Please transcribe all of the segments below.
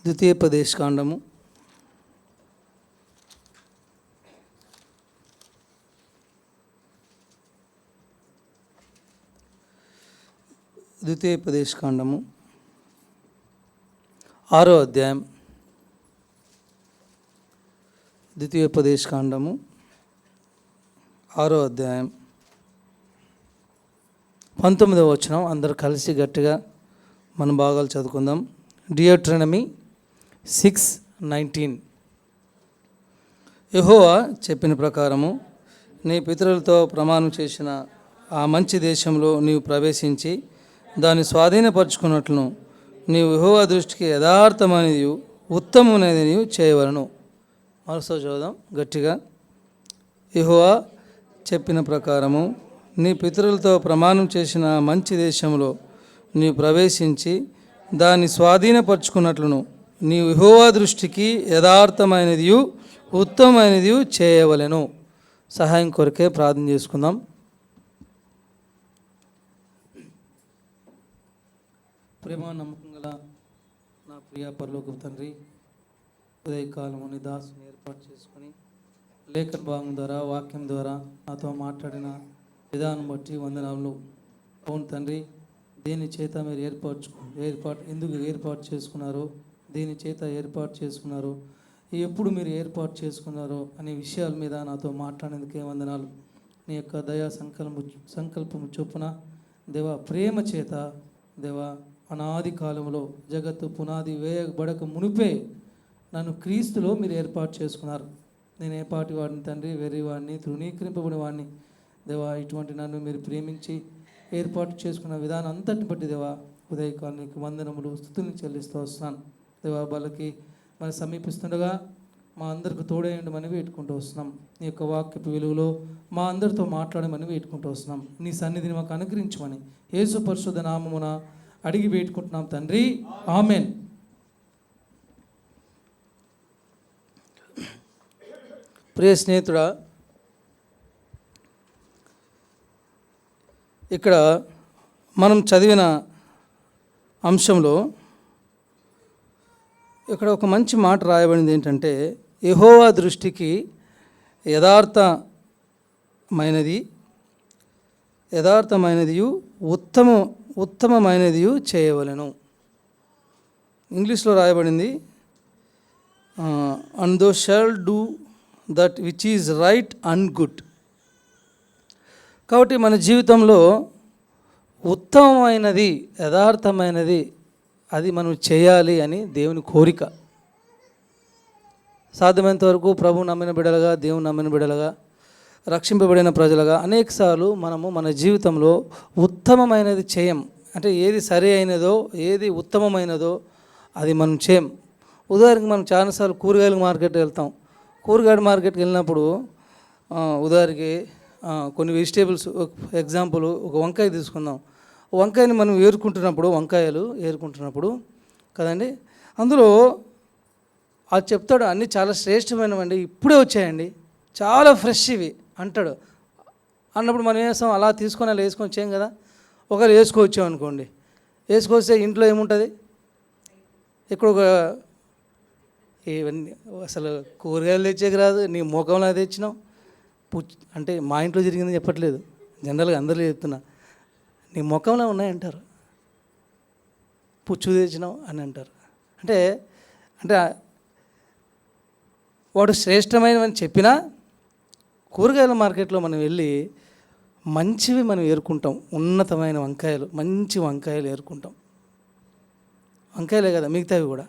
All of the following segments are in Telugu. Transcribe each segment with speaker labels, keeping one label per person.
Speaker 1: ద్వితీయోపదేశకాండము 6వ అధ్యాయం. ద్వితీయోపదేశకాండము 6వ అధ్యాయం 19వ వచనం. అందరు కలిసి గట్టిగా మన భాగాలు చదువుకుందాం. డియోట్రనమీ 6:19. యెహోవా చెప్పిన ప్రకారము నీ పితరులతో ప్రమాణం చేసిన ఆ మంచి దేశంలో నీవు ప్రవేశించి దాన్ని స్వాధీనపరచుకున్నట్లును నీవు యెహోవా దృష్టికి యథార్థమైనది ఉత్తమమైనది నీవు చేయవలను. మరోసారి చదువుదాం గట్టిగా. యెహోవా చెప్పిన ప్రకారము నీ పితరులతో ప్రమాణం చేసిన మంచి దేశంలో నీవు ప్రవేశించి దాన్ని స్వాధీనపరచుకున్నట్లును నీవు యెహోవా దృష్టికి యథార్థమైనది ఉత్తమమైనది చేయవలెను. సహాయం కొరకే ప్రార్థన చేసుకుందాం. ప్రేమ నమ్మకం గల నా ప్రియ పరలోకపు తండ్రి, ఉదయకాలము నీ దాసుని ఏర్పాటు చేసుకొని లేఖన భాగం ద్వారా వాక్యం ద్వారా నాతో మాట్లాడిన విధానం బట్టి వందనాలు. అవును తండ్రి, దేని చేత మీరు ఎందుకు ఏర్పాటు చేసుకున్నారో, దేని చేత ఏర్పాటు చేసుకున్నారో, ఎప్పుడు మీరు ఏర్పాటు చేసుకున్నారో అనే విషయాల మీద నాతో మాట్లాడేందుకే వందనాలు. నీ యొక్క దయా సంకల్పము చొప్పున దేవా, ప్రేమ చేత దేవా, అనాది కాలంలో జగత్తు పునాది వేయబడక మునిపే నన్ను క్రీస్తులో మీరు ఏర్పాటు చేసుకున్నారు. నేను ఏపాటి వాడిని తండ్రి, వెర్రివాడిని, తృణీకరింపబడిన వాడిని దేవా. ఇటువంటి నన్ను మీరు ప్రేమించి ఏర్పాటు చేసుకున్న విధానం అంతటిని బట్టి దేవా, ఉదయకాలానికి వందనములు స్తుతులను చెల్లిస్తూ వస్తున్నాను దేవా. వాళ్ళకి మనం సమీపిస్తుండగా మా అందరికి తోడేయండి అని వేడుకుంటూ వస్తున్నాం. నీ యొక్క వాక్యపు విలువలో మా అందరితో మాట్లాడమని వేడుకుంటూ వస్తున్నాం. నీ సన్నిధిని మాకు అనుగ్రహించమని యేసు పరిశుద్ధ నామమున అడిగి వేడుకుంటున్నాం తండ్రి, ఆమెన్. ప్రియ స్నేహితుడా, ఇక్కడ మనం చదివిన అంశంలో ఇక్కడ ఒక మంచి మాట రాయబడింది. ఏంటంటే, యెహోవా దృష్టికి యథార్థమైనది ఉత్తమమైనది చేయవలెను. ఇంగ్లీష్లో రాయబడింది, and though shawl do that which is right and good. కాబట్టి మన జీవితంలో ఉత్తమమైనది, యథార్థమైనది అది మనం చేయాలి అని దేవుని కోరిక. సాధ్యమైనంత వరకు ప్రభు నమ్మిన బిడ్డలుగా, దేవుని నమ్మిన బిడ్డలుగా, రక్షింపబడిన ప్రజలుగా అనేకసార్లు మనము మన జీవితంలో ఉత్తమమైనది చేయం. అంటే ఏది సరి అయినదో, ఏది ఉత్తమమైనదో అది మనం చేయం. ఉదాహరణకి మనం చాలాసార్లు కూరగాయల మార్కెట్కి వెళ్తాం. కూరగాయల మార్కెట్కి వెళ్ళినప్పుడు ఉదాహరణకి కొన్ని వెజిటేబుల్స్, ఎగ్జాంపుల్ ఒక వంకాయ తీసుకుందాం. వంకాయని మనం వంకాయలు ఏరుకుంటున్నప్పుడు కదండి, అందులో అది చెప్తాడు అన్నీ చాలా శ్రేష్టమైనవండి, ఇప్పుడే వచ్చాయండి, చాలా ఫ్రెష్ ఇవి అంటాడు. అన్నప్పుడు మనం ఏం చేస్తాం, అలా తీసుకొని అలా వేసుకొని చేయం కదా. ఒకవేళ వేసుకొచ్చాం అనుకోండి, వేసుకొస్తే ఇంట్లో ఏముంటుంది, ఇక్కడ ఒక ఇవన్నీ అసలు కూరగాయలు తెచ్చేకి రాదు, నీ ముఖంలో తెచ్చినావు. అంటే మా ఇంట్లో జరిగిందని చెప్పట్లేదు, జనరల్గా అందరూ చెప్తున్నా, నీ ముఖంలో ఉన్నాయంటారు, పుచ్చు తెచ్చినావు అని అంటారు. అంటే అంటే వాడు శ్రేష్టమైనవని చెప్పినా కూరగాయల మార్కెట్లో మనం వెళ్ళి మంచివి మనం ఏరుకుంటాం. ఉన్నతమైన వంకాయలు, మంచి వంకాయలు ఏరుకుంటాం. వంకాయలే కదా మిగతావి కూడా.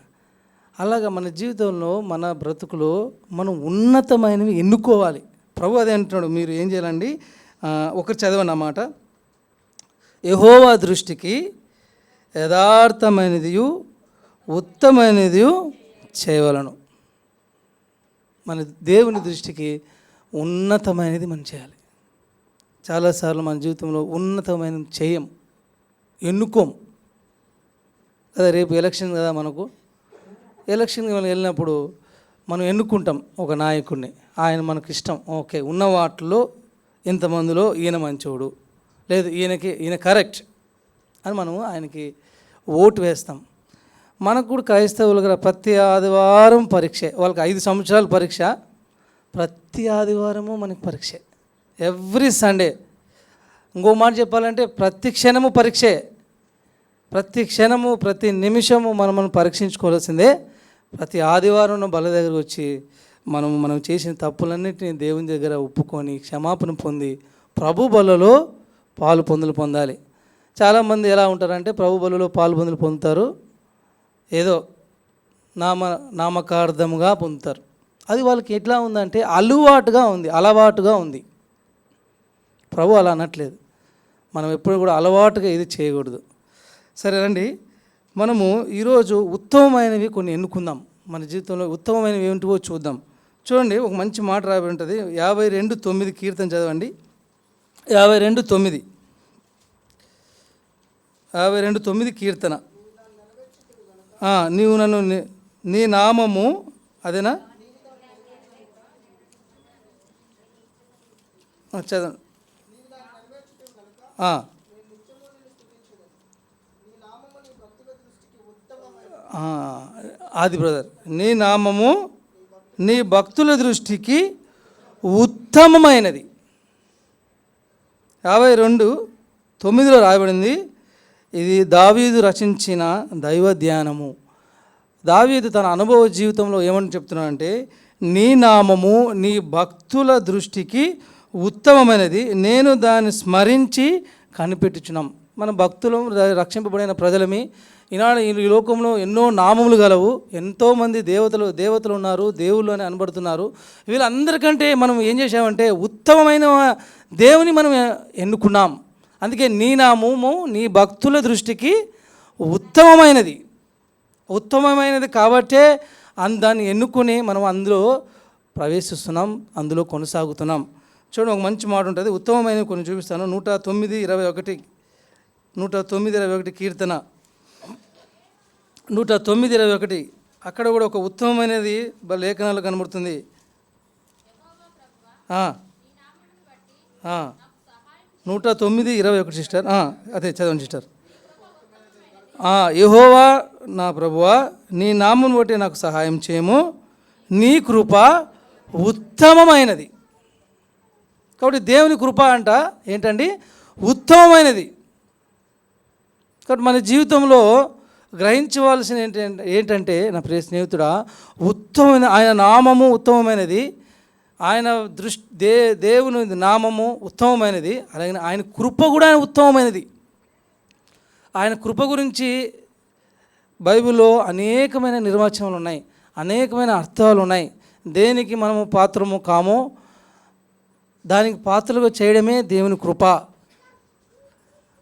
Speaker 1: అలాగా మన జీవితంలో, మన బ్రతుకులో మనం ఉన్నతమైనవి ఎన్నుకోవాలి. ప్రభు అదే అంటున్నాడు, మీరు ఏం చేయాలండి, ఒకరు చదవండి అన్నమాట. యెహోవా దృష్టికి యథార్థమైనది ఉత్తమమైనది చేయవలను. మన దేవుని దృష్టికి ఉన్నతమైనది మనం చేయాలి. చాలాసార్లు మన జీవితంలో ఉన్నతమైనది చేయం, ఎన్నుకోం కదా. రేపు ఎలక్షన్ కదా, మనకు ఎలక్షన్కి మనం వెళ్ళినప్పుడు మనం ఎన్నుకుంటాం ఒక నాయకుడిని, ఆయన మనకు ఇష్టం. ఓకే, ఉన్న వాటిలో ఇంతమందిలో ఈయన మంచోడు, లేదు ఈయన కరెక్ట్ అని మనము ఆయనకి ఓటు వేస్తాం. మనకు కూడా క్రైస్తవులుగా ప్రతి ఆదివారం పరీక్షే. వాళ్ళకి 5 సంవత్సరాలు పరీక్ష, ప్రతి ఆదివారము మనకి పరీక్షే. Every Sunday. ఇంకో మాట చెప్పాలంటే ప్రతి క్షణము పరీక్షే. ప్రతి క్షణము ప్రతి నిమిషము మనం పరీక్షించుకోవాల్సిందే. ప్రతి ఆదివారం బల దగ్గరకు వచ్చి మనం చేసిన తప్పులన్నింటినీ దేవుని దగ్గర ఒప్పుకొని క్షమాపణ పొంది ప్రభు బలలో పాలు పొందాలి. చాలామంది ఎలా ఉంటారంటే ప్రభు బలలో పాలు పొందుతారు, ఏదో నామకార్థముగా పొందుతారు. అది వాళ్ళకి ఎట్లా ఉందంటే అలవాటుగా ఉంది. ప్రభు అలా అనట్లేదు. మనం ఎప్పుడు కూడా అలవాటుగా ఇది చేయకూడదు. సరే రండి, మనము ఈరోజు ఉత్తమమైనవి కొన్ని ఎన్నుకుందాం. మన జీవితంలో ఉత్తమమైనవి ఏమిటివో చూద్దాం. చూడండి, ఒక మంచి మాట రాబడి ఉంటుంది. 52:9 కీర్తన చదవండి. 52:9 52:9 కీర్తన. నీవు నన్ను నీ నామము అదేనా చదవండి. ఆది బ్రదర్, నీ నామము నీ భక్తుల దృష్టికి ఉత్తమమైనది. 52:9 రాయబడింది. ఇది దావీదు రచించిన దైవ ధ్యానము. దావీదు తన అనుభవ జీవితంలో ఏమని చెప్తున్నాడంటే, నీ నామము నీ భక్తుల దృష్టికి ఉత్తమమైనది, నేను దాన్ని స్మరించి కనిపెట్టుచున్నాం. మన భక్తులు రక్షింపబడిన ప్రజలమి. ఈనాడు ఈ లోకంలో ఎన్నో నామములు గలవు, ఎంతోమంది దేవతలు ఉన్నారు, దేవుళ్ళు అని అనబడుతున్నారు. వీళ్ళందరికంటే మనం ఏం చేసామంటే ఉత్తమమైన దేవుని మనం ఎన్నుకున్నాం. అందుకే నీ నామము నీ భక్తుల దృష్టికి ఉత్తమమైనది కాబట్టే దాన్ని ఎన్నుకొని మనం అందులో ప్రవేశిస్తున్నాం, అందులో కొనసాగుతున్నాం. చూడండి, ఒక మంచి మాట ఉంటుంది. ఉత్తమమైనవి కొన్ని చూపిస్తాను. 109:21 కీర్తన 109:21. అక్కడ కూడా ఒక ఉత్తమమైనది లేఖనాలు కనబడుతుంది. 109:21 సిస్టర్. అదే చదవండి సిస్టర్. యెహోవా నా ప్రభువా, నీ నామమును బట్టి నాకు సహాయం చేయము, నీ కృప ఉత్తమమైనది. కాబట్టి దేవుని కృప అంట ఏంటండి? ఉత్తమమైనది. కాబట్టి మన జీవితంలో గ్రహించవలసిన ఏంటంటే నా ప్రియ స్నేహితుడా, ఉత్తమమైన ఆయన నామము ఉత్తమమైనది, ఆయన దేవుని నామము ఉత్తమమైనది, అలాగే ఆయన కృప కూడా ఉత్తమమైనది. ఆయన కృప గురించి బైబిల్లో అనేకమైన నిర్వచనాలు ఉన్నాయి, అనేకమైన అర్థాలు ఉన్నాయి. దేనికి మనము పాత్రము కామో దానికి పాత్రలుగా చేయడమే దేవుని కృప.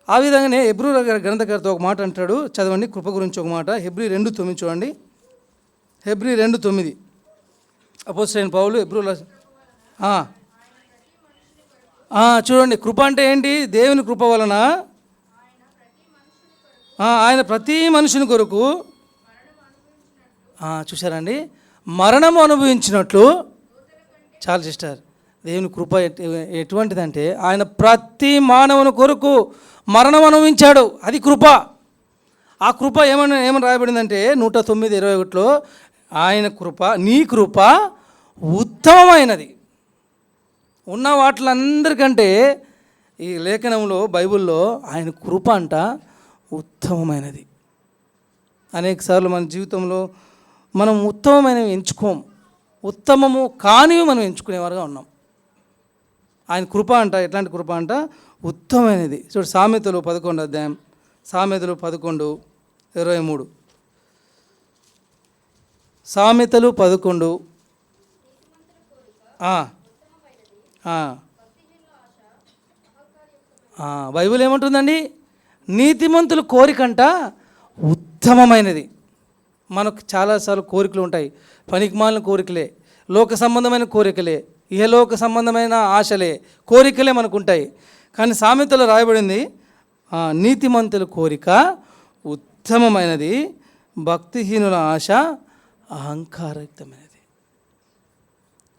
Speaker 1: ఆ విధంగానే హెబ్రీ గ్రంథకర్త ఒక మాట అంటాడు, చదవండి కృప గురించి ఒక మాట. హెబ్రీ 2:9 చూడండి. హెబ్రీ 2:9 అపోస్తలుడైన పౌలు హెబ్రీలో చూడండి. కృప అంటే ఏంటి? దేవుని కృప వలన ఆయన ప్రతి మనుషుని కొరకు చూశారండి, మరణము అనుభవించినట్లు. చాలు సిస్టర్, దేవుని కృప ఎటువంటిదంటే ఆయన ప్రతి మానవుని కొరకు మరణం అనుభవించాడు. అది కృప. ఆ కృప ఏమని రాయబడిందంటే 109:21 ఆయన కృప, నీ కృప ఉత్తమమైనది. ఉన్న వాటిలందరికంటే ఈ లేఖనంలో బైబిల్లో ఆయన కృప అంట ఉత్తమమైనది. అనేకసార్లు మన జీవితంలో మనం ఉత్తమమైనవి ఎంచుకోం, ఉత్తమము కానివి మనం ఎంచుకునేవారుగా ఉన్నాం. ఆయన కృప అంట ఎట్లాంటి కృప అంట? ఉత్తమమైనది. చూడు, సామెతలు 11వ అధ్యాయం, సామెతలు 11:23. సామెతలు 11. బైబిల్ ఏమంటుందండి? నీతిమంతుల కోరికంట ఉత్తమమైనది. మనకు చాలాసార్లు కోరికలు ఉంటాయి, పనికిమాలిన కోరికలే, లోక సంబంధమైన కోరికలే, ఇహలోక సంబంధమైన ఆశలే, కోరికలే మనకు ఉంటాయి. కానీ సామెతలో రాయబడింది నీతిమంతుల కోరిక ఉత్తమమైనది, భక్తిహీనుల ఆశ అహంకారయుక్తమైనది.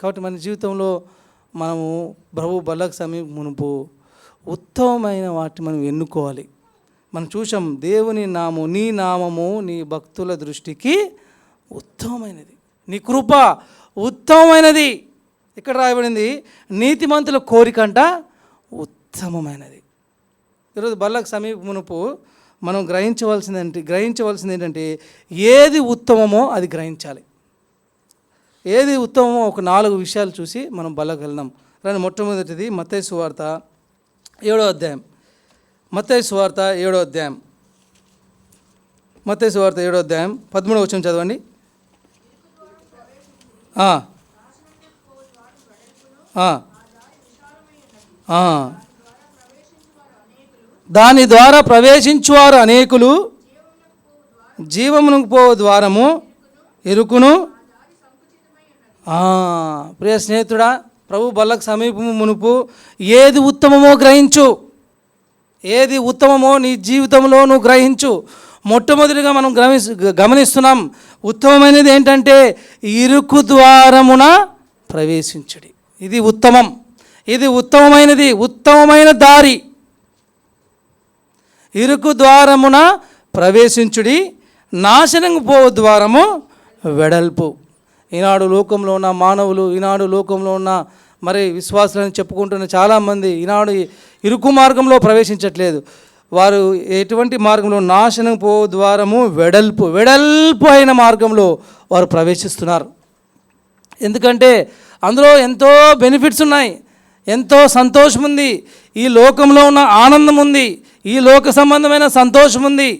Speaker 1: కాబట్టి మన జీవితంలో మనము ప్రభు బల్లకు సమీప మునుపు ఉత్తమమైన వాటిని మనం ఎన్నుకోవాలి. మనం చూసాం, దేవుని నామము, నీ నామము నీ భక్తుల దృష్టికి ఉత్తమమైనది, నీ కృప ఉత్తమమైనది. ఇక్కడ రాయబడింది నీతిమంతుల కోరికంట ఉత్తమమైనది. ఈరోజు బల్లకు సమీపమునుపు మనం గ్రహించవలసింది ఏంటంటే ఏది ఉత్తమమో అది గ్రహించాలి. ఏది ఉత్తమమో ఒక 4 విషయాలు చూసి మనం బల్లకు వెళ్దాం. కానీ మొట్టమొదటిది మత్తయి సువార్త 7వ అధ్యాయం. మత్తయి సువార్త 7వ అధ్యాయం. మత్తయి సువార్త 7వ అధ్యాయం 13వ వచనం చదవండి. దాని ద్వారా ప్రవేశించువారు అనేకులు, జీవమునకు పో ద్వారము ఇరుకును. ప్రియ స్నేహితుడా, ప్రభు బల్లకు సమీపము మునుపు ఏది ఉత్తమమో గ్రహించు. ఏది ఉత్తమమో నీ జీవితంలో నువ్వు గ్రహించు. మొట్టమొదటిగా మనం గమనిస్తున్నాం, ఉత్తమమైనది ఏంటంటే ఇరుకు ద్వారమున ప్రవేశించుడి. ఇది ఉత్తమం, ఇది ఉత్తమమైనది, ఉత్తమమైన దారి. ఇరుకు ద్వారమున ప్రవేశించుడి, నాశనంకు పో ద్వారము వెడల్పు. ఈనాడు లోకంలో ఉన్న మానవులు, ఈనాడు లోకంలో ఉన్న మరి విశ్వాసులను చెప్పుకుంటున్న చాలామంది ఈనాడు ఇరుకు మార్గంలో ప్రవేశించట్లేదు. వారు ఎటువంటి మార్గంలో, నాశనం పో ద్వారము వెడల్పు అయిన మార్గంలో వారు ప్రవేశిస్తున్నారు. ఎందుకంటే అందులో ఎంతో బెనిఫిట్స్ ఉన్నాయి, ఎంతో సంతోషం ఉంది, ఈ లోకంలో ఉన్న ఆనందం ఉంది, ఈ లోక సంబంధమైన సంతోషం ఉంది,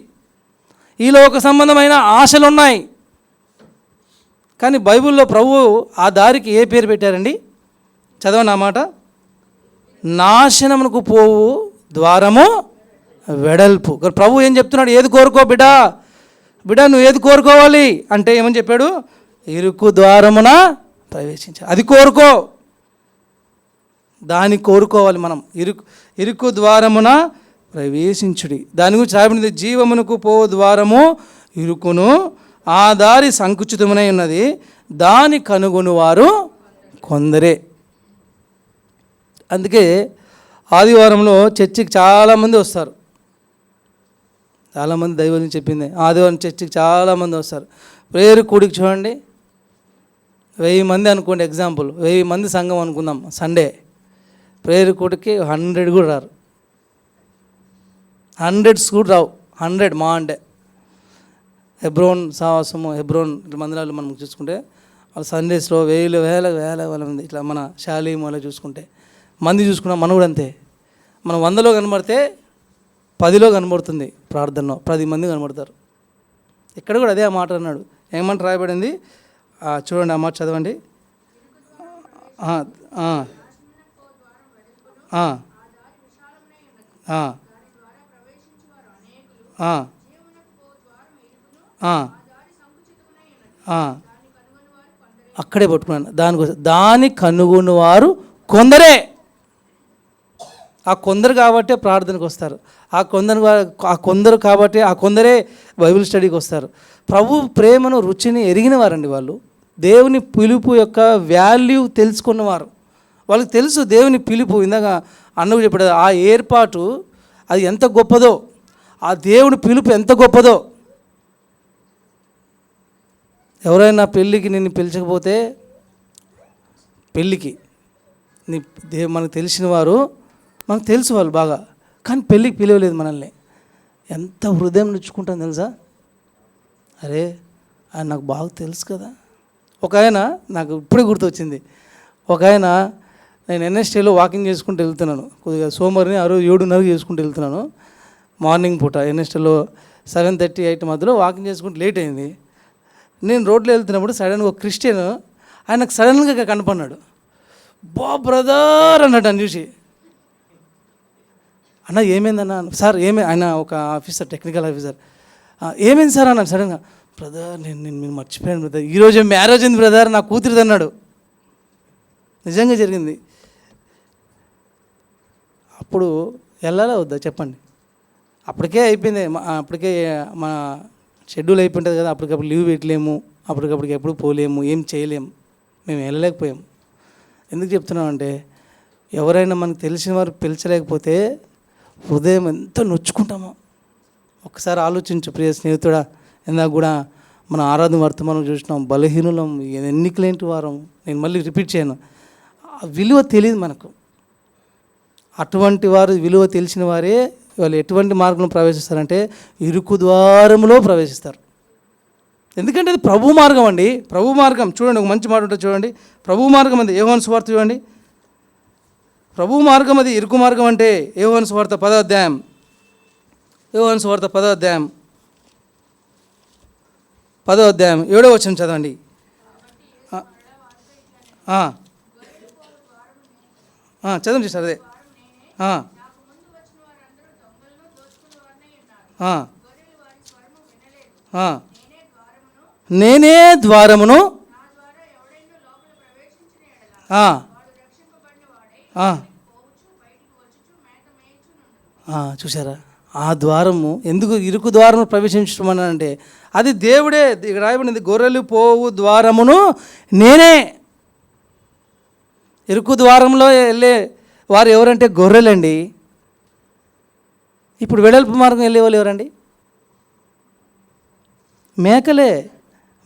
Speaker 1: ఈ లోక సంబంధమైన ఆశలు ఉన్నాయి. కానీ బైబిల్లో ప్రభు ఆ దారికి ఏ పేరు పెట్టారండి? చదవని ఆ మాట, నాశనమునకు పోవు ద్వారము వెడల్పు. ప్రభు ఏం చెప్తున్నాడు? ఏది కోరుకో బిడ్డా, నువ్వు ఏది కోరుకోవాలి అంటే ఏమని చెప్పాడు? ఇరుకు ద్వారమున ప్రవేశించాలి. అది కోరుకో, దాన్ని కోరుకోవాలి మనం. ఇరుకు ద్వారమున ప్రవేశించుడి. దాని గురించి రాయబడింది, జీవమునకు పో ద్వారము ఇరుకును, ఆ దారి సంకుచితమునై ఉన్నది, దాని కనుగొని వారు కొందరే. అందుకే ఆదివారంలో చర్చికి చాలామంది వస్తారు. చాలామంది దైవం చెప్పింది, ఆదివారం చర్చికి చాలామంది వస్తారు. ప్రేయర్ కూడికి చూడండి, 1000 మంది అనుకోండి, ఎగ్జాంపుల్ 1000 మంది సంఘం అనుకుందాం. సండే ప్రేయర్ కూడికి 100 కూడా రారు, 100 కూడా రావు. 100 మా అంటే హెబ్రోన్ సావాసము, హెబ్రోన్ మందిరాలు మనం చూసుకుంటే వాళ్ళు సండేస్లో వేల మంది. ఇట్లా మన శాలీం అలా చూసుకుంటే మంది చూసుకున్నాం. మనం కూడా అంతే, మనం 100లో కనబడితే 10లో కనబడుతుంది ప్రార్థనలో, 10 మంది కనబడతారు. ఇక్కడ కూడా అదే ఆ మాట అన్నాడు. ఏమంట రాయబడింది చూడండి, ఆ మాట చదవండి. అక్కడే పట్టుకున్నాను. దాని కనుగొని వారు కొందరే. ఆ కొందరు కాబట్టే ప్రార్థనకు వస్తారు, ఆ కొందరు కాబట్టి ఆ కొందరే బైబిల్ స్టడీకి వస్తారు. ప్రభు ప్రేమను, రుచిని ఎరిగిన వారండి వాళ్ళు. దేవుని పిలుపు యొక్క వాల్యూ తెలుసుకున్నవారు. వాళ్ళకి తెలుసు దేవుని పిలుపు. ఇందాక అన్నకు చెప్పాడు, ఆ ఏర్పాటు అది ఎంత గొప్పదో, ఆ దేవుని పిలుపు ఎంత గొప్పదో. ఎవరైనా పెళ్ళికి నిన్ను పిలిచకపోతే, పెళ్ళికి మనకు తెలిసిన వారు, మనకు తెలుసు వాళ్ళు బాగా, కానీ పెళ్ళికి పిలవలేదు మనల్ని, ఎంత హృదయం నొచ్చుకుంటాం తెలుసా? అరే ఆయన నాకు బాగా తెలుసు కదా. ఒక ఆయన నాకు ఇప్పుడే గుర్తొచ్చింది. ఒక ఆయన, నేను ఎన్ఎస్టీలో వాకింగ్ చేసుకుంటూ వెళ్తున్నాను, కొద్దిగా సోమవారిని ఆ రోజు 7:30 చేసుకుంటూ వెళ్తున్నాను. మార్నింగ్ పూట ఎన్ఎస్టీలో 7:30, 8 మధ్యలో వాకింగ్ చేసుకుంటూ లేట్ అయింది. నేను రోడ్లో వెళ్తున్నప్పుడు సడన్గా ఒక క్రిస్టియన్ ఆయనకు సడన్గా కనపడినాడు. బ్రదర్ అన్నాడు అని చూసి. అన్న ఏమైందన్నా? సార్ ఆయన ఒక ఆఫీసర్, టెక్నికల్ ఆఫీసర్. ఏమైంది సార్ అన్నాడు సడన్గా. బ్రదర్ నేను మర్చిపోయాను బ్రదర్, ఈరోజు మ్యారేజ్ అయింది బ్రదర్, నా కూతురిది అన్నాడు. నిజంగా జరిగింది. అప్పుడు వెళ్ళాలా వద్దా చెప్పండి? అప్పటికే అయిపోయింది, అప్పటికే మన షెడ్యూల్ అయిపోయింటుంది కదా. అప్పటికప్పుడు లీవ్ పెట్టలేము, అప్పటికప్పటికి ఎప్పుడు పోలేము, ఏం చేయలేము. మేము వెళ్ళలేకపోయాము. ఎందుకు చెప్తున్నామంటే, ఎవరైనా మనకు తెలిసిన వారు పిలిచలేకపోతే హృదయం ఎంత నొచ్చుకుంటామో. ఒకసారి ఆలోచించు ప్రియ స్నేహితుడా. ఇందాక కూడా మన ఆరాధన వర్తమానం చూసినాం, బలహీనులం, ఎన్నికలేంటి వారం. నేను మళ్ళీ రిపీట్ చేయను, విలువ తెలియదు మనకు. అటువంటి వారు, విలువ తెలిసిన వారే వాళ్ళు ఎటువంటి మార్గంలో ప్రవేశిస్తారంటే ఇరుకు ద్వారంలో ప్రవేశిస్తారు. ఎందుకంటే అది ప్రభు మార్గం అండి. ప్రభు మార్గం చూడండి, ఒక మంచి మాట ఉంటుంది చూడండి. ప్రభు మార్గం అది. యోహాను సువార్త చూడండి, ప్రభు మార్గం అది. ఇరుకు మార్గం అంటే యోహాను సువార్త 10వ అధ్యాయం, యోహాను సువార్త 10వ అధ్యాయం 7వ వచనం చదవండి. చదవండి సార్. అదే నేనే ద్వారమును, చూసారా? ఆ ద్వారము ఎందుకు ఇరుకు ద్వారము ప్రవేశించడం అంటే అది దేవుడే. ఇక్కడ రాయబడింది, గొర్రెలు పోవు ద్వారమును నేనే. ఇరుకు ద్వారంలో వెళ్ళే వారు ఎవరంటే గొర్రెలండి. ఇప్పుడు వెడల్పు మార్గం వెళ్ళే వాళ్ళు ఎవరండి?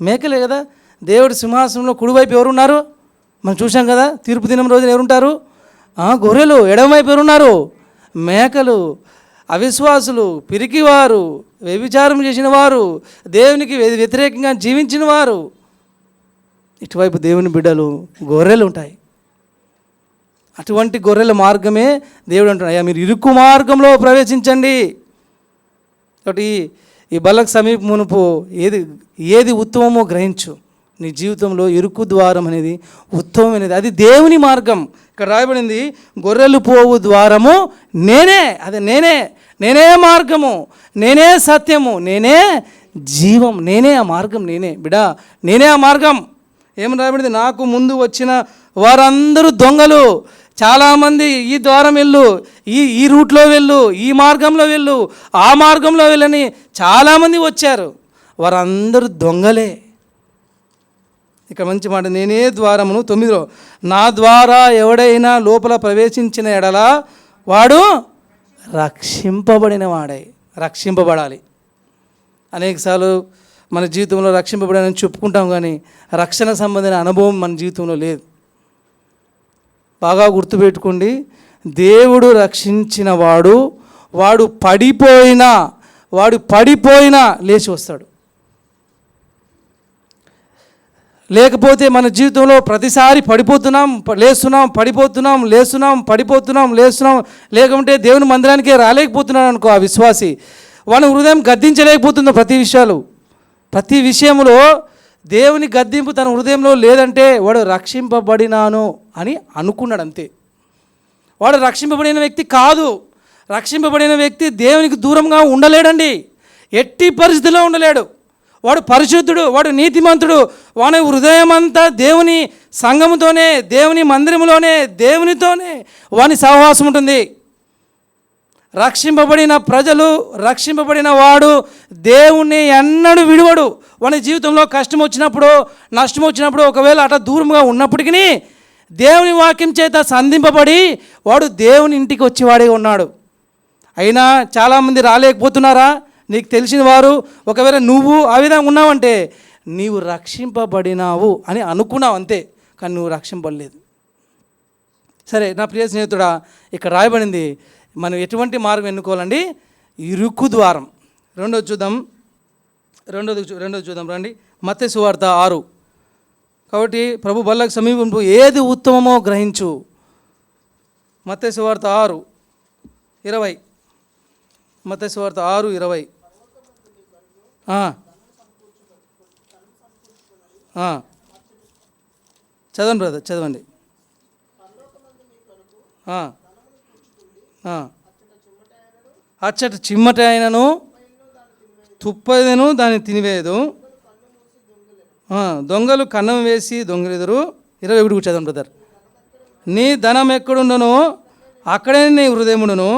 Speaker 1: మేకలే కదా. దేవుడి సింహాసనంలో కుడివైపు ఎవరున్నారు? మనం చూసాం కదా. తీర్పు దినం రోజున ఎవరుంటారు? గొర్రెలు. ఎడమవైపు ఎవరున్నారు? మేకలు. అవిశ్వాసులు, పిరికివారు, వ్యభిచారం చేసిన వారు, దేవునికి వ్యతిరేకంగా జీవించిన వారు. ఇటువైపు దేవుని బిడ్డలు, గొర్రెలు ఉంటాయి. అటువంటి గొర్రెల మార్గమే దేవుడు అంటున్నాడు, అయ్యా మీరు ఇరుకు మార్గంలో ప్రవేశించండి. కాబట్టి ఈ బలకు సమీప మునుపు ఏది ఉత్తమమో గ్రహించు. నీ జీవితంలో ఇరుకు ద్వారం అనేది ఉత్తమమైనది, అది దేవుని మార్గం. ఇక్కడ రాయబడింది, గొర్రెలు పోవు ద్వారము నేనే. అదే నేనే మార్గము, నేనే సత్యము, నేనే జీవం, నేనే ఆ మార్గం. బిడా నేనే ఆ మార్గం. ఏమని రాయబడింది? నాకు ముందు వచ్చిన వారందరూ దొంగలు. చాలామంది ఈ ద్వారం వెళ్ళు, ఈ రూట్లో వెళ్ళు, ఈ మార్గంలో వెళ్ళు, ఆ మార్గంలో వెళ్ళని చాలామంది వచ్చారు. వారందరూ దొంగలే. ఇక మంచి మాట, నేనే ద్వారమును. 9లో, నా ద్వారా ఎవడైనా లోపల ప్రవేశించిన ఎడల వాడు రక్షింపబడాలి. అనేకసార్లు మన జీవితంలో రక్షింపబడాలని చెప్పుకుంటాం, కానీ రక్షణ సంబంధమైన అనుభవం మన జీవితంలో లేదు. బాగా గుర్తుపెట్టుకోండి, దేవుడు రక్షించిన వాడు పడిపోయినా లేచి వస్తాడు. లేకపోతే మన జీవితంలో ప్రతిసారి పడిపోతున్నాం, లేస్తున్నాం. లేకుంటే దేవుని మందిరానికే రాలేకపోతున్నాడు అనుకో, ఆ విశ్వాసి వాని హృదయం గద్దించలేకపోతుందో ప్రతి విషయంలో దేవుని గద్దింపు తన హృదయంలో లేదంటే వాడు రక్షింపబడినాను అని అనుకున్నాడు అంతే. వాడు రక్షింపబడిన వ్యక్తి కాదు. రక్షింపబడిన వ్యక్తి దేవునికి దూరంగా ఉండలేడండి, ఎట్టి పరిస్థితిలో ఉండలేడు. వాడు పరిశుద్ధుడు, వాడు నీతిమంతుడు. వాని హృదయం అంతా దేవుని సంఘముతోనే, దేవుని మందిరంలోనే, దేవునితోనే వాని సహవాసం ఉంటుంది. రక్షింపబడిన ప్రజలు, రక్షింపబడిన వాడు దేవుణ్ణి ఎన్నడూ విడువడు. వాని జీవితంలో కష్టం వచ్చినప్పుడు, నష్టం వచ్చినప్పుడు, ఒకవేళ అట్లా దూరంగా ఉన్నప్పటికీ దేవుని వాక్యం చేత సంధింపబడి వాడు దేవుని ఇంటికి వచ్చేవాడే ఉన్నాడు. అయినా చాలామంది రాలేకపోతున్నారా? నీకు తెలిసిన వారు, ఒకవేళ నువ్వు ఆ విధంగా ఉన్నావంటే నీవు రక్షింపబడినావు అని అనుకున్నావు అంతే, కానీ నువ్వు రక్షింపబడలేదు. సరే నా ప్రియ స్నేహితుడా, ఇక్కడ రాయబడింది మనం ఎటువంటి మార్గం ఎన్నుకోవాలండి? ఇరుకు ద్వారం. రెండోది చూద్దాం రండి. మత్తయి సువార్త 6. కాబట్టి ప్రభు బల్లకు సమీపంలో ఏది ఉత్తమమో గ్రహించు. మత్తయి సువార్త 6:20. మత్తయి సువార్త 6:20. చదవండి బ్రదర్, చదవండి. అచ్చట చిమ్మట అయినను తుప్పదను దాన్ని తినివేయదు, దొంగలు కన్నం వేసి దొంగలెదురు. 21 చదవండి బ్రదర్. నీ ధనం ఎక్కడుండునో అక్కడే నీ హృదయముండును.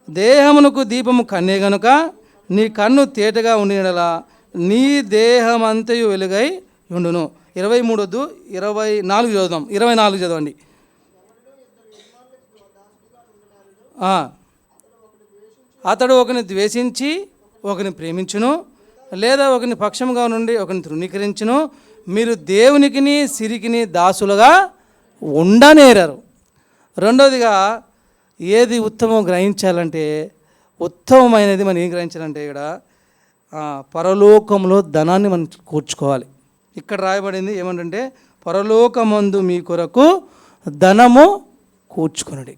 Speaker 1: దేహమునకు దీపము కన్నే గనుక నీ కన్ను తేటగా ఉండినలా నీ దేహమంతయు వెలుగై ఉండును. 23 వద్దు, 24 చదువుదాం. 24 చదవండి. అతడు ఒకని ద్వేషించి ఒకరిని ప్రేమించును, లేదా ఒకరిని పక్షముగా నుండి ఒకరిని తృణీకరించును. మీరు దేవునికిని సిరికిని దాసులుగా ఉండనేరరు. రెండోదిగా ఏది ఉత్తమం గ్రహించాలంటే, ఉత్తమమైనది మనం ఏం గ్రహించాలంటే, ఇక్కడ పరలోకంలో ధనాన్ని మనం కూర్చుకోవాలి. ఇక్కడ రాయబడింది ఏమంటే, పరలోకమందు మీ కొరకు ధనము కూర్చుకొనుడి.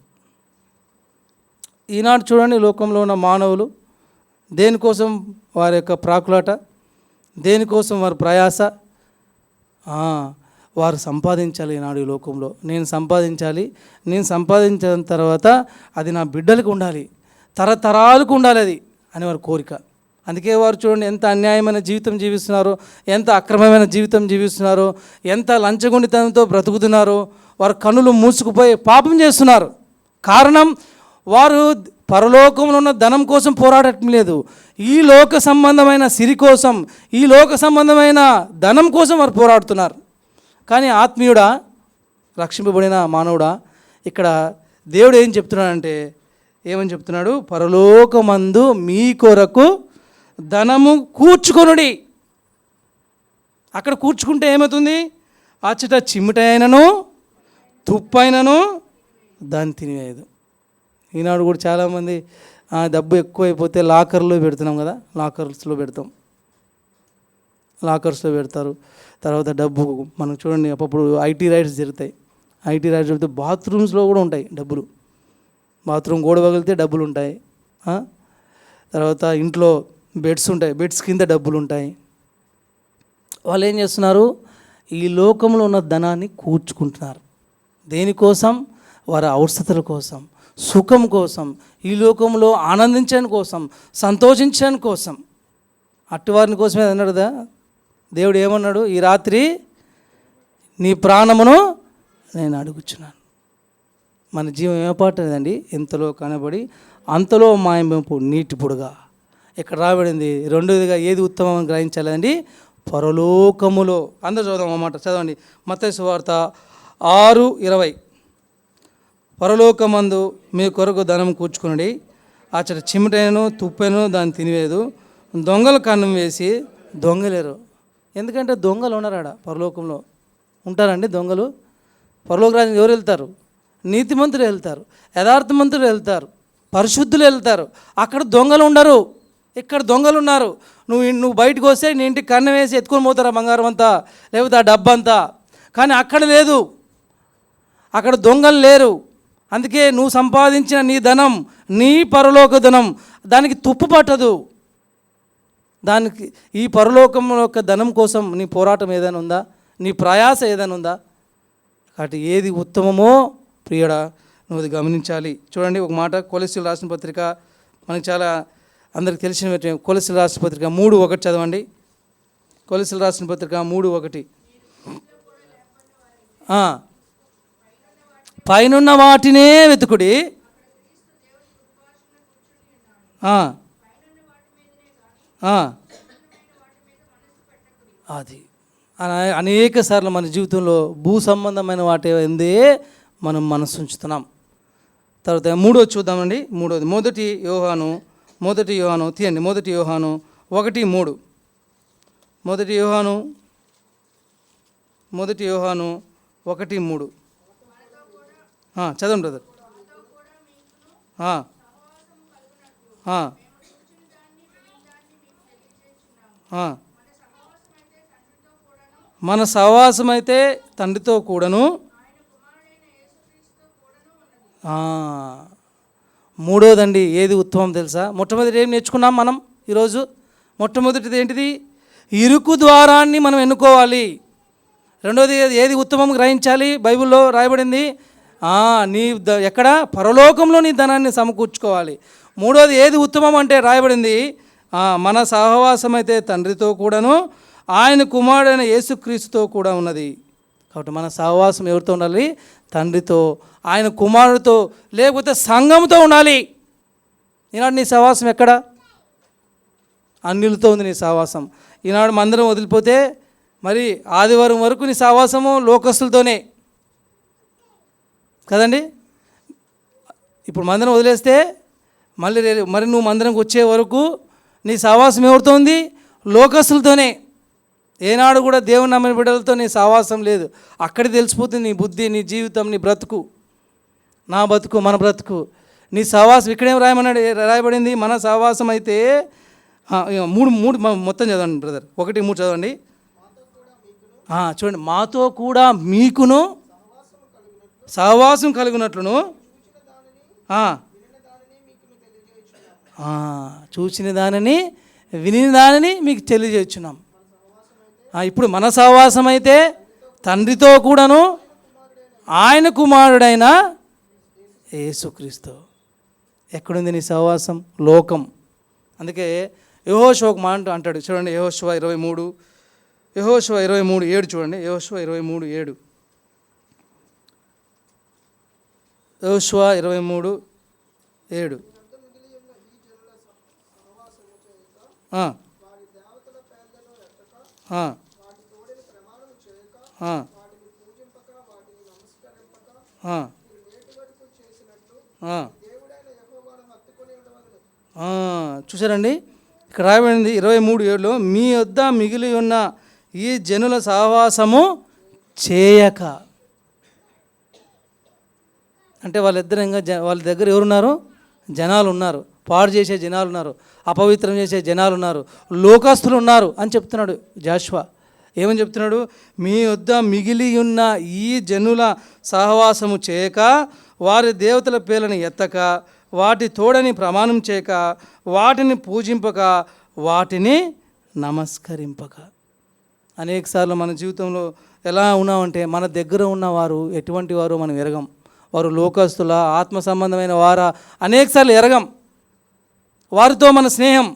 Speaker 1: ఈనాడు చూడండి, లోకంలో ఉన్న మానవులు దేనికోసం వారి యొక్క ప్రాకులాట, దేనికోసం వారి ప్రయాస, వారు సంపాదించాలి. ఈనాడు ఈ లోకంలో నేను సంపాదించిన తర్వాత అది నా బిడ్డలకు ఉండాలి, తరతరాలకు ఉండాలి అది అని వారి కోరిక. అందుకే వారు చూడండి ఎంత అన్యాయమైన జీవితం జీవిస్తున్నారో, ఎంత అక్రమమైన జీవితం జీవిస్తున్నారో, ఎంత లంచగొండితనంతో బ్రతుకుతున్నారో. వారు కన్నులు మూసుకుపోయి పాపం చేస్తున్నారు. కారణం, వారు పరలోకంలో ఉన్న ధనం కోసం పోరాడటం లేదు, ఈ లోక సంబంధమైన సిరి కోసం, ఈ లోక సంబంధమైన ధనం కోసం వారు పోరాడుతున్నారు. కానీ ఆత్మీయుడా, రక్షింపబడిన మానవుడా, ఇక్కడ దేవుడు ఏం చెప్తున్నాడంటే, ఏమని చెప్తున్నాడు? పరలోకమందు మీ కొరకు ధనము కూర్చుకొనుడి. అక్కడ కూర్చుకుంటే ఏమవుతుంది? అచ్చట చిమ్మిట అయినను తుప్పైనను దాన్ని తినివేయదు. ఈనాడు కూడా చాలామంది డబ్బు ఎక్కువైపోతే లాకర్లో పెడుతున్నాం కదా, లాకర్స్లో పెడతారు. తర్వాత డబ్బు మనం చూడండి, అప్పుడు ఐటీ రైడ్స్ జరుగుతాయి. ఐటీ రైడ్స్ జరిగితే బాత్రూమ్స్లో కూడా ఉంటాయి డబ్బులు. బాత్రూమ్ గోడ పగిలితే డబ్బులు ఉంటాయి. తర్వాత ఇంట్లో బెడ్స్ ఉంటాయి, బెడ్స్ కింద డబ్బులు ఉంటాయి. వాళ్ళు ఏం చేస్తున్నారు? ఈ లోకంలో ఉన్న ధనాన్ని కూర్చుకుంటున్నారు. దేనికోసం? వారి అవసరతల కోసం, సుఖం కోసం, ఈ లోకంలో ఆనందించడానికి కోసం, సంతోషించడానికి కోసం. అట్టువారిని కోసమే అన్నాడు కదా దేవుడు. ఏమన్నాడు? ఈ రాత్రి నీ ప్రాణమును నేను అడుగుచున్నాను. మన జీవం ఏపాటండి? ఎంతలో కనబడి అంతలో మాయమైపు నీటి పొడుగా. ఇక్కడ రాబడింది. రెండోదిగా ఏది ఉత్తమం గ్రహించాలండి? పరలోకములో. అందరూ చదువుదాం అన్నమాట, చదవండి. మత్తయి సువార్త 6:20. పరలోకమందు మీ కొరకు ధనం కూర్చుకుని అచ్చట చిమిటైనను తుప్పెను దాన్ని తినివేదు, దొంగలు కన్నం వేసి దొంగలేరు. ఎందుకంటే దొంగలు ఉన్నారాడ పరలోకంలో. ఉంటారండి దొంగలు? పరలోక రాజ్యానికి ఎవరు వెళ్తారు? నీతిమంతులు వెళ్తారు, యథార్థమంతులు వెళ్తారు, పరిశుద్ధులు వెళ్తారు. అక్కడ దొంగలు ఉండరు. ఇక్కడ దొంగలు ఉన్నారు. నువ్వు బయటకు వస్తే నీ ఇంటికి కన్నం వేసి ఎత్తుకొని పోతారా బంగారం అంతా, లేకపోతే ఆ డబ్బంతా. కానీ అక్కడ లేదు, అక్కడ దొంగలు లేరు. అందుకే నువ్వు సంపాదించిన నీ ధనం, నీ పరలోక ధనం, దానికి తుప్పు పట్టదు. దానికి ఈ పరలోకం యొక్క ధనం కోసం నీ పోరాటం ఏదైనా ఉందా? నీ ప్రయాస ఏదైనా ఉందా? కాబట్టి ఏది ఉత్తమమో ప్రియుడా నువ్వు అది గమనించాలి. చూడండి ఒక మాట, కొలస్సీలు రాసిన పత్రిక మనకి చాలా అందరికి తెలిసిన కొలస్సీలు రాసిన పత్రిక 3:1 చదవండి. కొలస్సీలు రాసిన పత్రిక 3:1. పైనున్న వాటినే వెతుకుడి, అది అనేక సార్లు మన జీవితంలో భూ సంబంధమైన వాటి ఎందే మనం మనసు ఉంచుతున్నాం. తర్వాత 3 చూద్దామండి. 1 యోహాను తీయండి. 1 యోహాను 1:3. 1 యోహాను 1:3 చదవండి బ్రదర్. మన సహవాసం అయితే తండ్రితో కూడాను. మూడోదండి ఏది ఉత్తమం తెలుసా? మొట్టమొదటి ఏం నేర్చుకున్నాం మనం ఈరోజు? మొట్టమొదటిది ఏంటిది? ఇరుకు ద్వారాన్ని మనం ఎన్నుకోవాలి. రెండోది ఏది ఉత్తమం గ్రహించాలి? బైబిల్లో రాయబడింది, నీ ఎక్కడ? పరలోకంలో నీ ధనాన్ని సమకూర్చుకోవాలి. మూడోది ఏది ఉత్తమం అంటే రాయబడింది, మన సహవాసం అయితే తండ్రితో కూడాను ఆయన కుమారుడైన యేసుక్రీస్తుతో కూడా ఉన్నది. కాబట్టి మన సహవాసం ఎవరితో ఉండాలి? తండ్రితో, ఆయన కుమారుడితో, లేకపోతే సంఘంతో ఉండాలి. ఈనాడు నీ సహవాసం ఎక్కడ? అన్యులతో ఉంది నీ సహవాసం. ఈనాడు మందిరం వదిలిపోతే మరి ఆదివారం వరకు నీ సహవాసము లోకస్తులతోనే కదండి. ఇప్పుడు మందిరం వదిలేస్తే మరి నువ్వు మందిరంకి వచ్చే వరకు నీ సహవాసం ఎవరితో ఉంది? లోకస్తులతోనే. ఏనాడు కూడా దేవుని నమ్మిన బిడ్డలతో నీ సహవాసం లేదు. అక్కడే తెలిసిపోతుంది నీ బుద్ధి, నీ జీవితం, నీ బ్రతుకు, నా బ్రతుకు, మన బ్రతుకు. నీ సహవాసం ఇక్కడేం రాయబడింది? మన సహవాసం అయితే మూడు మొత్తం చదవండి బ్రదర్, 1, 3 చదవండి. చూడండి, మాతో కూడా మీకును సహవాసం కలుగునట్లును చూసిన దానిని విని దానిని మీకు తెలియజేస్తున్నాం. ఇప్పుడు మన సహవాసం అయితే తండ్రితో కూడాను ఆయన కుమారుడైన యేసుక్రీస్తు. ఎక్కడుంది నీ సహవాసం? లోకం. అందుకే యెహోషువ ఒక మాట అంటాడు చూడండి, యెహోషువ 23:7 చూడండి. యెహోషువ 23:7 చూసారండి, ఇక్కడ రాయబడింది 23:7లో, మీ వద్ద మిగిలి ఉన్న ఈ జనుల సహవాసము చేయక. అంటే వాళ్ళ దగ్గర ఎవరున్నారు? జనాలు ఉన్నారు, పాడు చేసే జనాలు ఉన్నారు, అపవిత్రం చేసే జనాలు ఉన్నారు, లోకస్తులు ఉన్నారు అని చెప్తున్నాడు జాషువా. ఏమని చెప్తున్నాడు? మీ వద్ద మిగిలి ఉన్న ఈ జనుల సహవాసము చేయక, వారి దేవతల పేర్లను ఎత్తక, వాటి తోడని ప్రమాణం చేయక, వాటిని పూజింపక, వాటిని నమస్కరింపక. అనేకసార్లు మన జీవితంలో ఎలా ఉన్నామంటే, మన దగ్గర ఉన్నవారు ఎటువంటి వారు మనం ఎరగం. వారు లోకస్తుల, ఆత్మ సంబంధమైన వారా అనేకసార్లు ఎరగం. వారితో మన స్నేహం,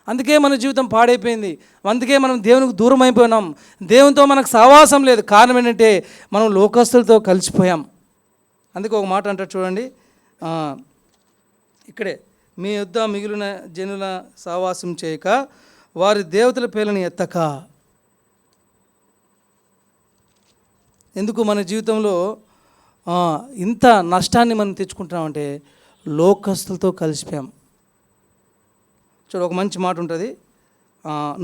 Speaker 1: అందుకే మన జీవితం పాడైపోయింది. అందుకే మనం దేవునికి దూరం అయిపోయినాం. దేవునితో మనకు సహవాసం లేదు. కారణం ఏంటంటే మనం లోకస్తులతో కలిసిపోయాం. అందుకే ఒక మాట అంటారు చూడండి, ఇక్కడే, మీ యొద్ద మిగిలిన జనుల సహవాసం చేయక, వారి దేవతల పేర్లను ఎత్తక. ఎందుకు మన జీవితంలో ఇంత నష్టాన్ని మనం తెచ్చుకుంటున్నామంటే లోకస్తులతో కలిసిపోయాం. చూడ, ఒక మంచి మాట ఉంటుంది,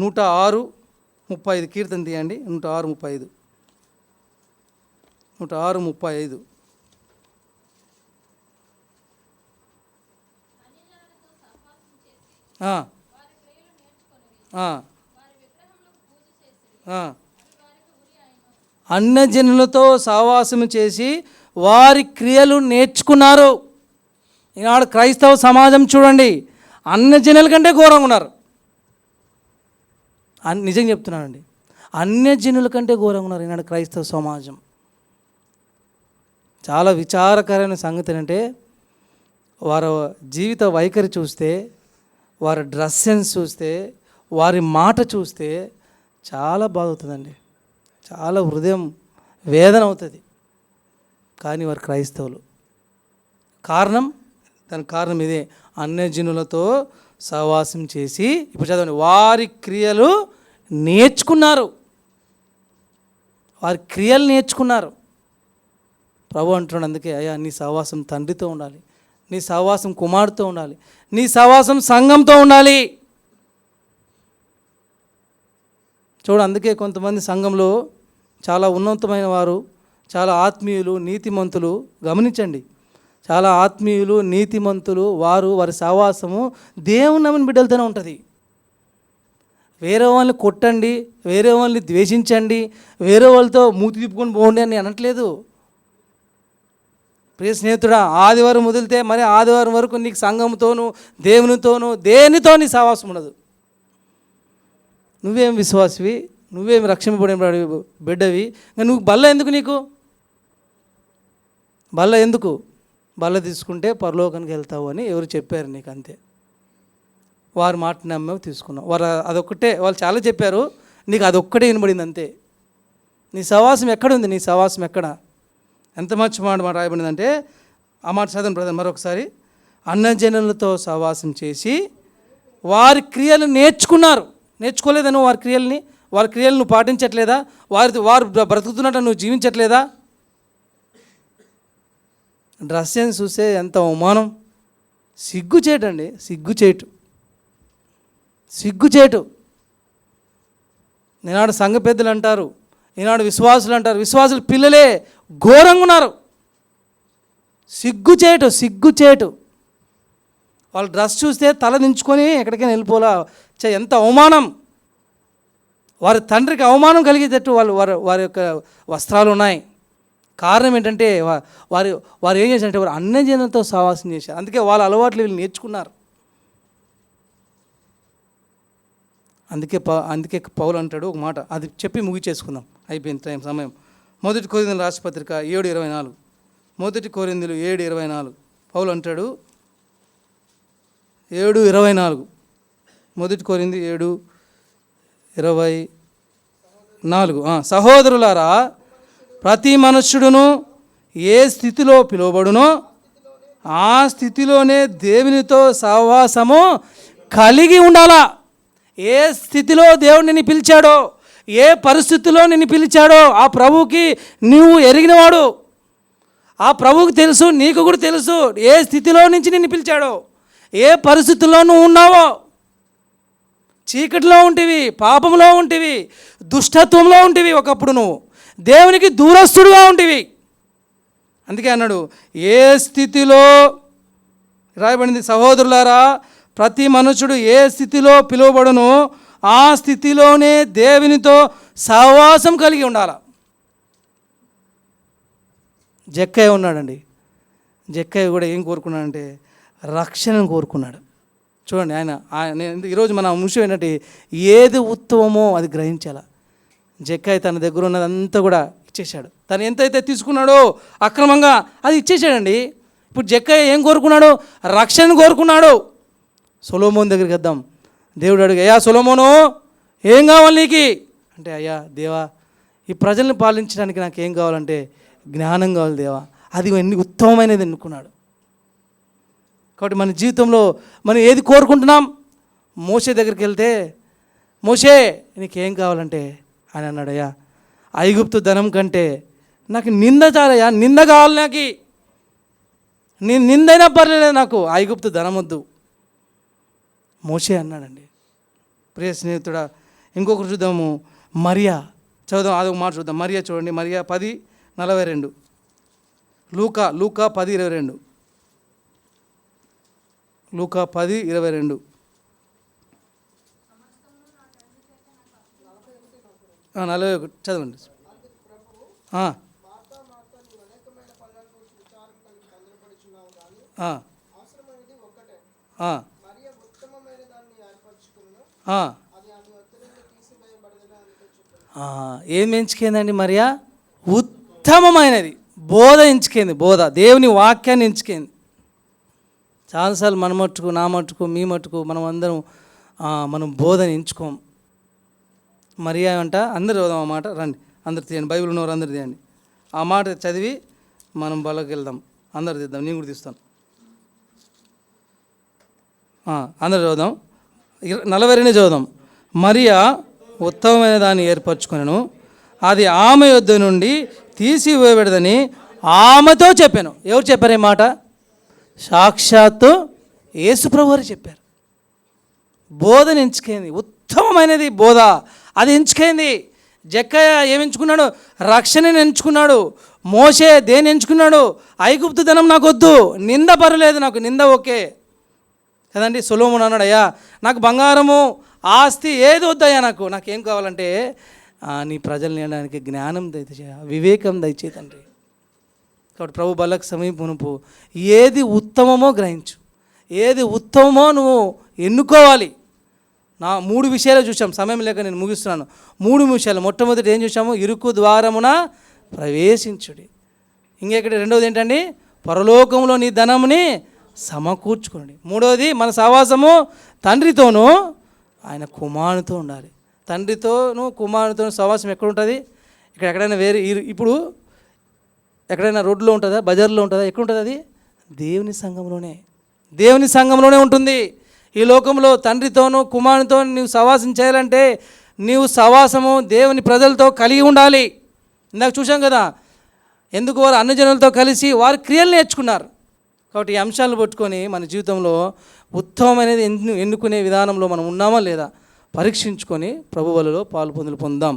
Speaker 1: 106:35 కీర్తన తీయండి. 106:35 106:35 అన్యజనులతో సహవాసం చేసి వారి క్రియలు నేర్చుకున్నారు. ఈనాడు క్రైస్తవ సమాజం చూడండి, అన్యజనుల కంటే ఘోరంగా ఉన్నారు. నిజం చెప్తున్నానండి, అన్యజనుల కంటే ఘోరంగా ఉన్నారు ఈనాడు క్రైస్తవ సమాజం. చాలా విచారకరమైన సంగతి ఏంటంటే, వారి జీవిత వైఖరి చూస్తే, వారి డ్రెస్ సెన్స్ చూస్తే, వారి మాట చూస్తే చాలా బాధ అవుతుందండి. చాలా హృదయం వేదన అవుతుంది. కానీ వారు క్రైస్తవులు. దానికి కారణం ఇదే, అన్యజనులతో సహవాసం చేసి, ఇప్పుడు చదవండి, వారి క్రియలు నేర్చుకున్నారు. వారి క్రియలు నేర్చుకున్నారు. ప్రభు అంటున్నాడు అందుకే, అయ్యా నీ సహవాసం తండ్రితో ఉండాలి, నీ సహవాసం కుమారుడితో ఉండాలి, నీ సహవాసం సంఘంతో ఉండాలి. చూడు, అందుకే కొంతమంది సంఘంలో చాలా ఉన్నతమైన వారు, చాలా ఆత్మీయులు, నీతిమంతులు, గమనించండి, చాలా ఆత్మీయులు, నీతిమంతులు వారి సహవాసము దేవుని నమ్మిన బిడ్డలతోనే ఉంటుంది. వేరే వాళ్ళని కొట్టండి, వేరే వాళ్ళని ద్వేషించండి, వేరే వాళ్ళతో మూతి తిప్పుకొని పోండి అని అనట్లేదు. ప్రియ స్నేహితుడా, ఆదివారం వదిలితే మరి ఆదివారం వరకు నీకు సంఘంతోనూ, దేవునితోనూ, దేనితో నీ సహవాసం ఉండదు. నువ్వేం విశ్వాసివి, నువ్వేం రక్షింపబడిన బిడ్డవి, నువ్వు బల్ల ఎందుకు? నీకు బల్ల ఎందుకు? బల్ల తీసుకుంటే పరలోకానికి వెళ్తావు అని ఎవరు చెప్పారు నీకు? అంతే. వారి మాట నమ్మేవి తీసుకున్నావు. వాళ్ళు చాలా చెప్పారు, నీకు అదొక్కటే వినబడింది అంతే. నీ సహవాసం ఎక్కడుంది? నీ సహవాసం ఎక్కడ? ఎంత మంచి మాట రాయబడిందంటే, ఆ మాట చదవండి బ్రదర్ మరొకసారి. అన్యజనులతో సహవాసం చేసి వారి క్రియలు నేర్చుకున్నారు. నేర్చుకోలేదా నువ్వు వారి క్రియల్ని? వారి క్రియలు నువ్వు పాటించట్లేదా? వారు బ్రతుకుతున్నట్టు నువ్వు జీవించట్లేదా? డ్రెస్ సెన్స్ చూస్తే ఎంత అవమానం, సిగ్గుచేటండి, సిగ్గుచేటు. సిగ్గుచేటు. ఈనాడు సంఘ పెద్దలు అంటారు, ఈనాడు విశ్వాసులు అంటారు, విశ్వాసులు పిల్లలే ఘోరంగా ఉన్నారు. సిగ్గుచేటు. వాళ్ళ డ్రెస్ చూస్తే తల దించుకొని ఎక్కడికైనా వెళ్ళిపోలా. ఎంత అవమానం! వారి తండ్రికి అవమానం కలిగేటట్టు వారి యొక్క వస్త్రాలు ఉన్నాయి. కారణం ఏంటంటే వారు ఏం చేశారంటే వారు అన్యజనులతో సహవాసం చేశారు. అందుకే వాళ్ళ అలవాట్లు వీళ్ళు నేర్చుకున్నారు. అందుకే పౌలు అంటాడు ఒక మాట, అది చెప్పి ముగిచేసుకుందాం, అయిపోయింది టైం సమయం. 1 కొరింథీయుల రాష్ట్రపత్రిక 7:24. 1 కొరింథీయులు 7:24 పౌలు అంటాడు. 7:24 1 కొరింథీయులు 7:24. సహోదరులారా, ప్రతి మనుష్యుడును ఏ స్థితిలో పిలువబడునో ఆ స్థితిలోనే దేవునితో సహవాసము కలిగి ఉండాలా. ఏ స్థితిలో దేవుడు నిన్ను పిలిచాడో, ఏ పరిస్థితిలో నిన్ను పిలిచాడో ఆ ప్రభువుకి నువ్వు ఎరిగినవాడు. ఆ ప్రభువుకి తెలుసు, నీకు కూడా తెలుసు ఏ స్థితిలో నుంచి నిన్ను పిలిచాడో, ఏ పరిస్థితుల్లో నువ్వు ఉన్నావో. చీకటిలో ఉంటివి, పాపంలో ఉంటివి, దుష్టత్వంలో ఉంటివి, ఒకప్పుడు నువ్వు దేవునికి దూరస్తుడుగా ఉంటివి. అందుకే అన్నాడు, ఏ స్థితిలో రాయబడింది, సహోదరులారా ప్రతి మనుషుడు ఏ స్థితిలో పిలువబడునో ఆ స్థితిలోనే దేవునితో సహవాసం కలిగి ఉండాలి. జక్కయ్య ఉన్నాడండి. జక్కయ్య కూడా ఏం కోరుకున్నాడంటే రక్షణను కోరుకున్నాడు. చూడండి, ఆయన ఈరోజు మన అంశం ఏంటంటే ఏది ఉత్తమమో అది గ్రహించాల. జక్కయ్య తన దగ్గర ఉన్నదంతా కూడా ఇచ్చేశాడు. తను ఎంతైతే తీసుకున్నాడో అక్రమంగా అది ఇచ్చేసాడండి. ఇప్పుడు జక్కయ్య ఏం కోరుకున్నాడు? రక్షణను కోరుకున్నాడు. సొలొమోను దగ్గరికి వద్దాం. దేవుడు అడిగి, అయ్యా సొలొమోను, ఏం కావాలి నీకు అంటే, అయ్యా దేవా, ఈ ప్రజల్ని పాలించడానికి నాకు ఏం కావాలంటే జ్ఞానం కావాలి దేవా. అది ఎన్ని ఉత్తమమైనది ఎన్నుకున్నాడు. కాబట్టి మన జీవితంలో మనం ఏది కోరుకుంటున్నాం? మోషే దగ్గరికి వెళ్తే, మోషే నీకేం కావాలంటే ఆయన అన్నాడు, అయ్యా ఐగుప్తు ధనం కంటే నాకు నింద చాలయ్యా, నింద కావాలి, నాకు నిందైనా పర్లేదు, నాకు ఐగుప్తు ధనం వద్దు. మోషే అన్నాడండి. ప్రియ స్నేహితుడా, ఇంకొకరు చూద్దాము, మరియా చదువుదాం. అదొక మాట చూద్దాం. మరియా చూడండి, మరియా 10:42. లూకా 10:22. లూకా 10:22. 41 చదవండి. ఏం ఎంచుకుందండి మరియా? ఉత్తమమైనది బోధ ఎంచుకుంది. బోధ, దేవుని వాక్యాన్ని ఎంచుకుంది. చాలాసార్లు మన మట్టుకు, నా మట్టుకు, మీ మట్టుకు మనం అందరం మనం బోధని ఎంచుకోం. మరియా అంట, అందరు చదుదాం ఆ మాట. రండి అందరు తీయండి, బైబిల్ ఉన్నవారు అందరు తీయండి. ఆ మాట చదివి మనం బలకి వెళ్దాం. అందరు తీద్దాం, నేను కూడా తీస్తాను. అందరు చదువుదాం. 42 చదువుదాం. మరియా ఉత్తమమైన దాన్ని ఏర్పరచుకొనెను, అది ఆమె యొద్ద నుండి తీసివేయబడదని ఆమెతో చెప్పాను. ఎవరు చెప్పారు ఈ మాట? సాక్షాత్తు యేసుప్రభు వారు చెప్పారు. బోధన ఎంచుకైంది, ఉత్తమమైనది బోధ, అది ఎంచుకైంది. జక్కయ్య ఏమి ఎంచుకున్నాడు? రక్షణని ఎంచుకున్నాడు. మోషే దేని ఎంచుకున్నాడు? ఐగుప్తు ధనం నాకు వద్దు, నింద పర్లేదు, నాకు నింద ఓకే కదండి. సొలొమోను అన్నాడు, అయ్యా నాకు బంగారము ఆస్తి ఏది వద్దయ్యా, నాకేం కావాలంటే నీ ప్రజల్ని అనడానికి జ్ఞానం దయచేయ, వివేకం దయచే తండ్రి. కాబట్టి ప్రభు బలకు సమీపమునుపు ఏది ఉత్తమమో గ్రహించు, ఏది ఉత్తమమో నువ్వు ఎన్నుకోవాలి. 3 విషయాలు చూసాం, సమయం లేక నేను ముగిస్తున్నాను. 3 విషయాలు. మొట్టమొదటి ఏం చూసాము? ఇరుకు ద్వారమున ప్రవేశించుడి. ఇంకెక్కడ రెండవది ఏంటండి? పరలోకంలో నీ ధనముని సమకూర్చుకోండి. 3వది మన సహవాసము తండ్రితోనూ ఆయన కుమారునితో ఉండాలి. తండ్రితోనూ కుమారునితోనూ సహవాసం ఎక్కడ ఉంటుంది? ఎక్కడైనా వేరే ఇప్పుడు ఎక్కడైనా రోడ్లో ఉంటుందా, బజార్లో ఉంటుందా? ఎక్కడ ఉంటుంది అది? దేవుని సంఘంలోనే ఉంటుంది. ఈ లోకంలో తండ్రితోనూ కుమారునితో నీవు సహవాసం చేయాలంటే నీవు సహవాసము దేవుని ప్రజలతో కలిగి ఉండాలి. ఇందాక చూసాం కదా, ఎందుకు వారు అన్యజనులతో కలిసి వారి క్రియలు నేర్చుకున్నారు. కాబట్టి ఈ అంశాలను పట్టుకొని మన జీవితంలో ఉత్తమమైనది ఎన్నుకునే విధానంలో మనం ఉన్నామా లేదా పరీక్షించుకొని ప్రభు వలలో పాలు పొందాం.